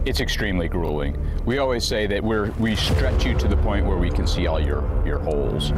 It's extremely grueling. We always say that we stretch you to the point where we can see all your holes.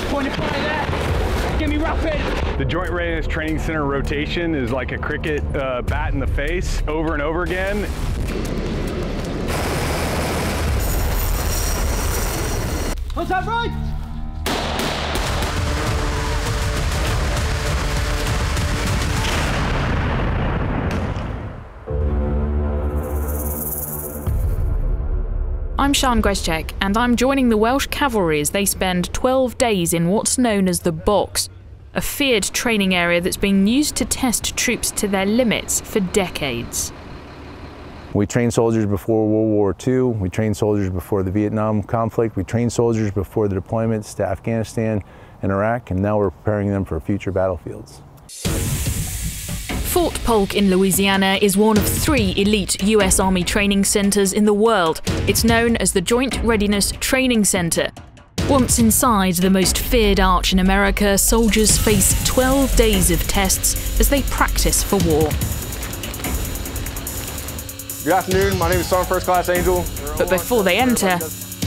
Point of fire there. Give me rapid. The Joint Readiness Training Center rotation is like a cricket bat in the face over and over again. What's that right? I'm Sian Grzeszczyk, and I'm joining the Welsh Cavalry as they spend 12 days in what's known as the Box, a feared training area that's been used to test troops to their limits for decades. We trained soldiers before World War II, we trained soldiers before the Vietnam conflict, we trained soldiers before the deployments to Afghanistan and Iraq, and now we're preparing them for future battlefields. Fort Polk in Louisiana is one of 3 elite US Army training centers in the world. It's known as the Joint Readiness Training Center. Once inside the most feared arch in America, soldiers face 12 days of tests as they practice for war. Good afternoon, my name is Sergeant First Class Angel. But before they enter,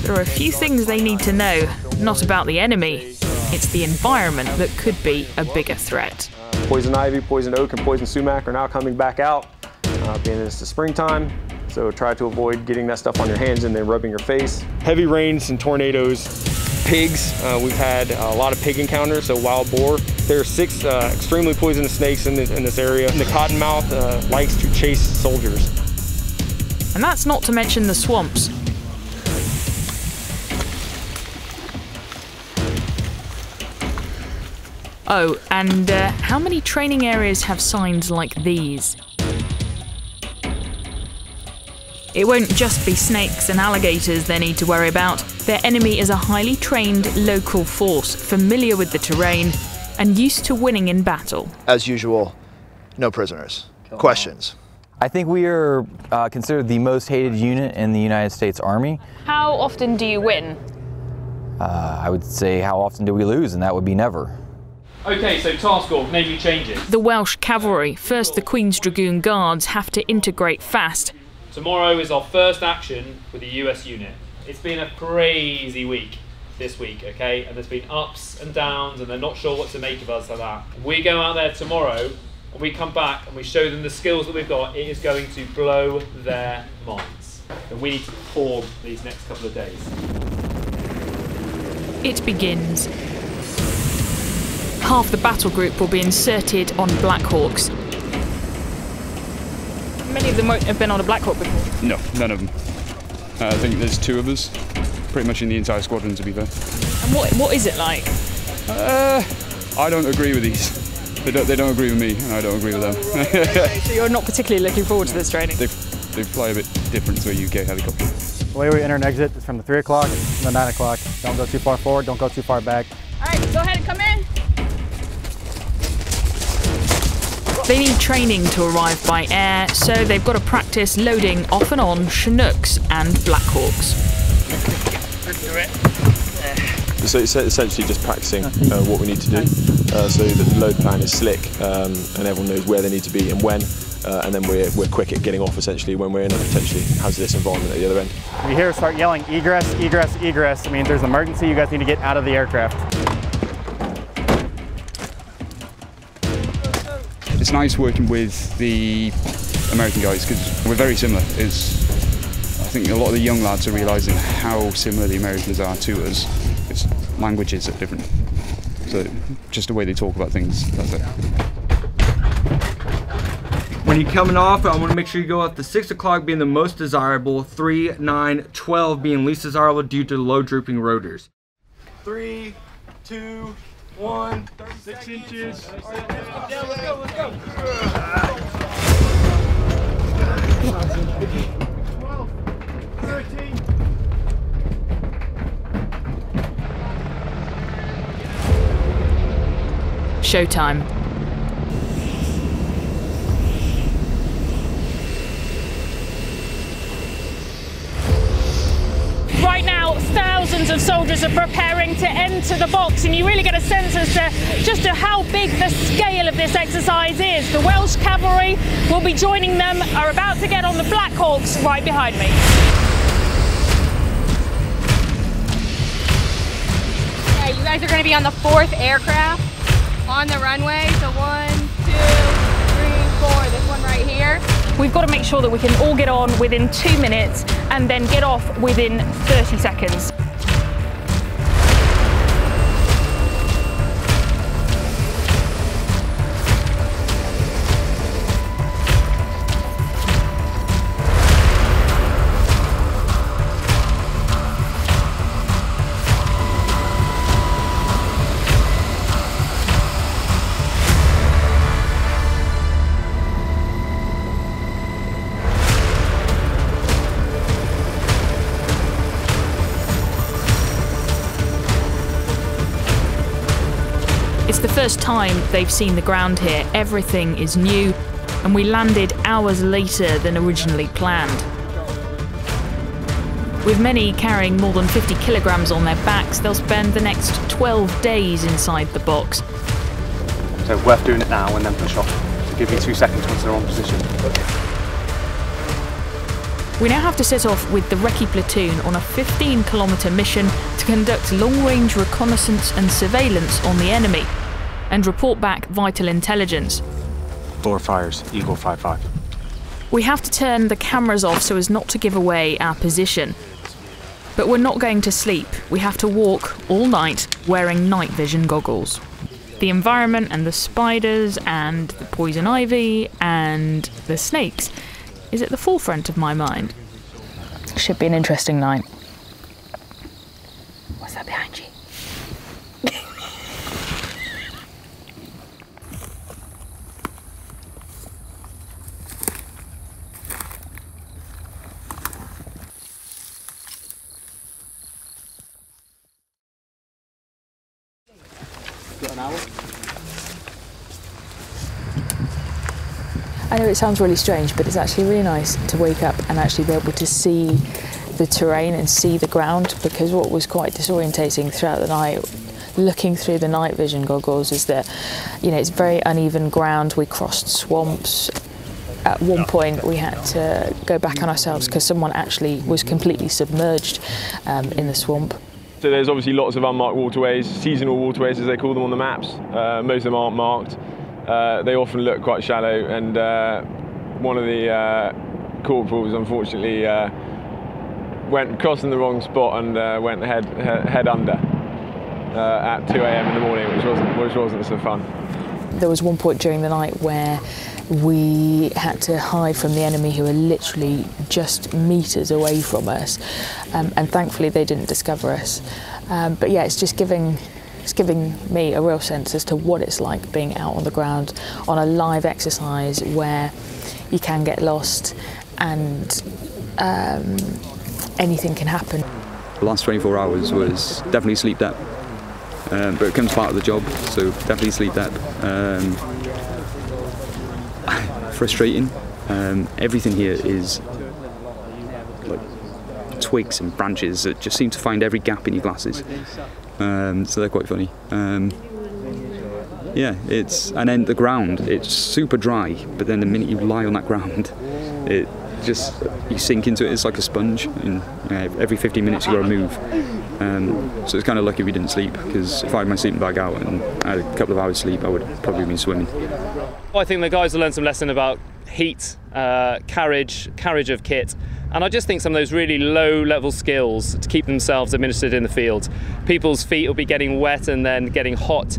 there are a few things they need to know, not about the enemy. It's the environment that could be a bigger threat. Poison ivy, poison oak, and poison sumac are now coming back out, being it's the springtime. So try to avoid getting that stuff on your hands and then rubbing your face. Heavy rains and tornadoes. Pigs, we've had a lot of pig encounters, so wild boar. There are 6 extremely poisonous snakes in this area. And the cottonmouth likes to chase soldiers. And that's not to mention the swamps. Oh, and how many training areas have signs like these? It won't just be snakes and alligators they need to worry about. Their enemy is a highly trained local force, familiar with the terrain and used to winning in battle. As usual, no prisoners. Questions? I think we are considered the most hated unit in the United States Army. How often do you win? I would say, how often do we lose? And that would be never. Okay, so task org, namely changes. The Welsh Cavalry, first the Queen's Dragoon Guards, have to integrate fast. Tomorrow is our first action with the US unit. It's been a crazy week this week, okay? And there's been ups and downs and they're not sure what to make of us like that. We go out there tomorrow and we come back and we show them the skills that we've got. It is going to blow their minds. And we need to perform these next couple of days. It begins. Half the battle group will be inserted on Black Hawks. Many of them won't have been on a Black Hawk before. No, none of them. I think there's 2 of us, pretty much in the entire squadron, to be fair. And what is it like? I don't agree with these. They don't agree with me, and I don't agree with them. Right. So you're not particularly looking forward to this training? They fly a bit different to a UK helicopter. The way we enter and exit is from the 3 o'clock and the 9 o'clock. Don't go too far forward, don't go too far back. All right, go ahead and come in. They need training to arrive by air, so they've got to practice loading off and on Chinooks and Black Hawks. So it's essentially just practicing what we need to do, so that the load plan is slick and everyone knows where they need to be and when, and then we're quick at getting off essentially when we're in a potentially hazardous environment at the other end. If you hear us start yelling egress, egress, egress, I mean there's an emergency, you guys need to get out of the aircraft. It's nice working with the American guys because we're very similar. I think a lot of the young lads are realising how similar the Americans are to us. It's languages are different, so just the way they talk about things, that's it. When you're coming off, I want to make sure you go at the 6 o'clock being the most desirable, 3, 9, 12 being least desirable due to low drooping rotors. 3, 2, 1, 6 inches. Let's go, let's go. 12, 13. Showtime. Right now, thousands Thousands of soldiers are preparing to enter the box, and you really get a sense as to just how big the scale of this exercise is. The Welsh Cavalry will be joining them, are about to get on the Black Hawks right behind me. Yeah, you guys are going to be on the 4th aircraft on the runway. So 1, 2, 3, 4, this one right here. We've got to make sure that we can all get on within 2 minutes and then get off within 30 seconds. It's the first time they've seen the ground here. Everything is new, and we landed hours later than originally planned. With many carrying more than 50 kilograms on their backs, they'll spend the next 12 days inside the box. So worth doing it now and then push off. So give me 2 seconds once they're on position. We now have to set off with the recce platoon on a 15-kilometre mission to conduct long-range reconnaissance and surveillance on the enemy and report back vital intelligence. Bore fires, Eagle 5-5. We have to turn the cameras off so as not to give away our position. But we're not going to sleep. We have to walk all night wearing night vision goggles. The environment and the spiders and the poison ivy and the snakes is at the forefront of my mind. Should be an interesting night. What's that behind you? Got an hour? I know it sounds really strange, but it's actually really nice to wake up and actually be able to see the terrain and see the ground, because what was quite disorientating throughout the night, looking through the night vision goggles, is that, you know, it's very uneven ground. We crossed swamps. At one point we had to go back on ourselves because someone actually was completely submerged in the swamp. So there's obviously lots of unmarked waterways, seasonal waterways as they call them on the maps. Most of them aren't marked. They often look quite shallow, and one of the corporals unfortunately went crossing the wrong spot and went head under at 2 a.m. in the morning, which wasn't so fun. There was one point during the night where we had to hide from the enemy, who were literally just meters away from us, and thankfully they didn't discover us. But yeah, it's giving me a real sense as to what it's like being out on the ground on a live exercise where you can get lost and anything can happen. The last 24 hours was definitely sleep debt, but it becomes part of the job, so definitely sleep debt. Frustrating. Everything here is like twigs and branches that just seem to find every gap in your glasses. So they're quite funny. Yeah, and then the ground, it's super dry, but then the minute you lie on that ground, it just, you sink into it. It's like a sponge, and every 15 minutes you got to move. So it's kind of lucky we didn't sleep, because if I had my sleeping bag out and I had a couple of hours sleep, I would probably been swimming. Well, I think the guys will learn some lesson about heat, carriage of kit, and I just think some of those really low-level skills to keep themselves administered in the field. People's feet will be getting wet and then getting hot.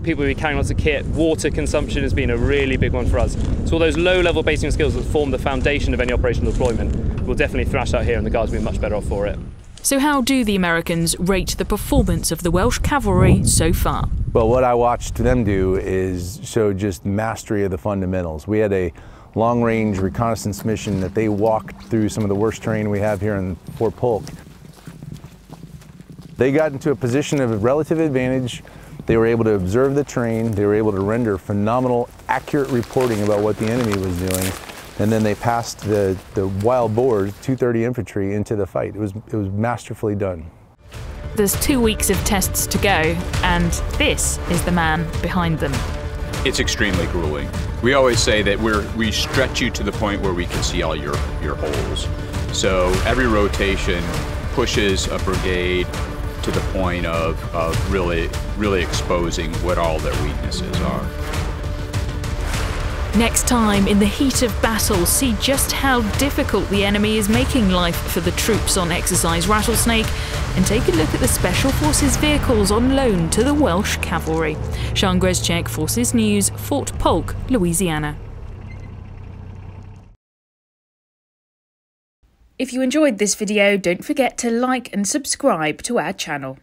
People will be carrying lots of kit. Water consumption has been a really big one for us. So all those low-level basic skills that form the foundation of any operational deployment will definitely thrash out here, and the guys will be much better off for it. So how do the Americans rate the performance of the Welsh Cavalry so far? Well, what I watched them do is show just mastery of the fundamentals. We had a long-range reconnaissance mission that they walked through some of the worst terrain we have here in Fort Polk. They got into a position of relative advantage. They were able to observe the terrain. They were able to render phenomenal, accurate reporting about what the enemy was doing. And then they passed the wild boars, 230 infantry, into the fight. It was masterfully done. There's 2 weeks of tests to go, and this is the man behind them. It's extremely grueling. We always say that we stretch you to the point where we can see all your holes. So every rotation pushes a brigade to the point of really exposing what all their weaknesses are. Next time, in the heat of battle, see just how difficult the enemy is making life for the troops on exercise Rattlesnake, and take a look at the Special Forces vehicles on loan to the Welsh Cavalry. Sian Grzeszczyk, Forces News, Fort Polk, Louisiana. If you enjoyed this video, don't forget to like and subscribe to our channel.